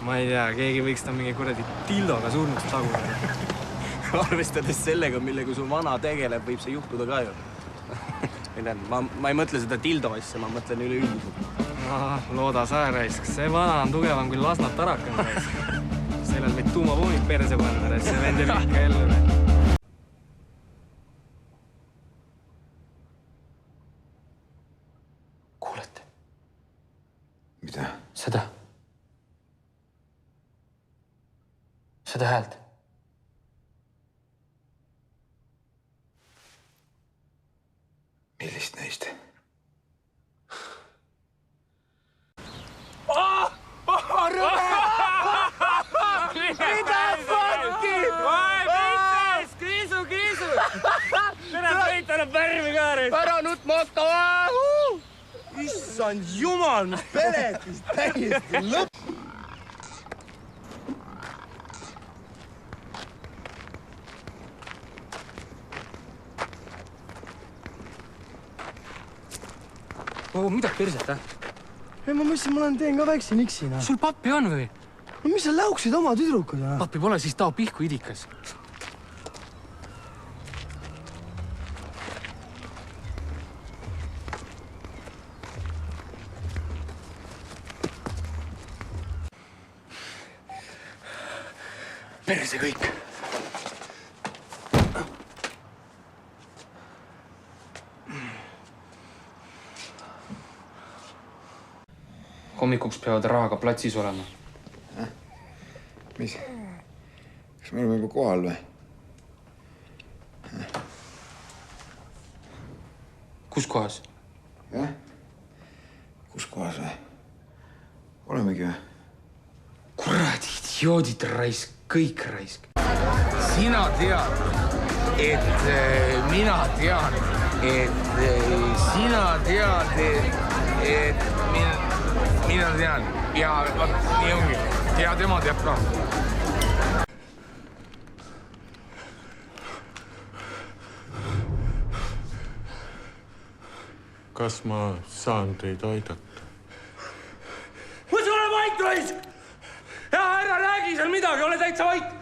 Ma ei tea, keegi võiks ta mingi kuradi tildoga surnuks taguda. Arvestades sellega, millega su vana tegeleb, võib see juhtuda ka ju. Ma ei mõtle seda tildo asja, ma mõtlen üleüldiselt. Looda sa raisk. See vana on tugevam kui Lasnat Tarakan raisk. Sellel meid tuumapoomid perse panna, et see vend jääb ikka ellu. Kuulete? Mida? Seda häält. Millist neist? Mida fucki? Kriisu! Tere sõit, annab värvi ka raisk. Ära nut moto! Issand jumal, mis peletis täiesti lõpp! Mida perset, Ei, ma mõtlesin, ma teen ka väikse niksina. Sul pappi on või? No mis sa läuksid oma tüdrukud? Pappi pole, siis tao pihku idikas. Perse kõik. Hommikuks peavad rahaga platsis olema. Mis? Kas me oleme juba kohal või? Kus kohas? Jah? Kus kohas või? Olemegi või? Kuradi idioodid raisk, kõik raisk. Sina tead, et mina tean, et sina tead, et mina tean. Ja nii ongi. Ja tema teab ka. Kas ma saan teid aidata? Võtsi ole vait, raisk! Ja ära räägi seal midagi, ole täitsa vait!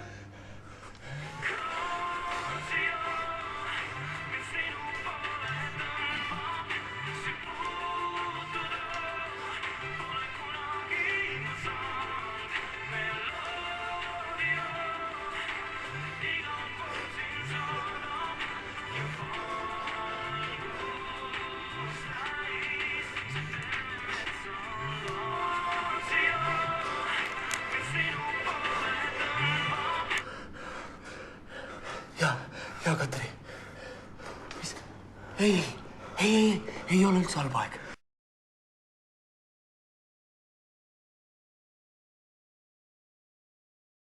Ja, Katri. Mis? Ei ole üldse halb aeg.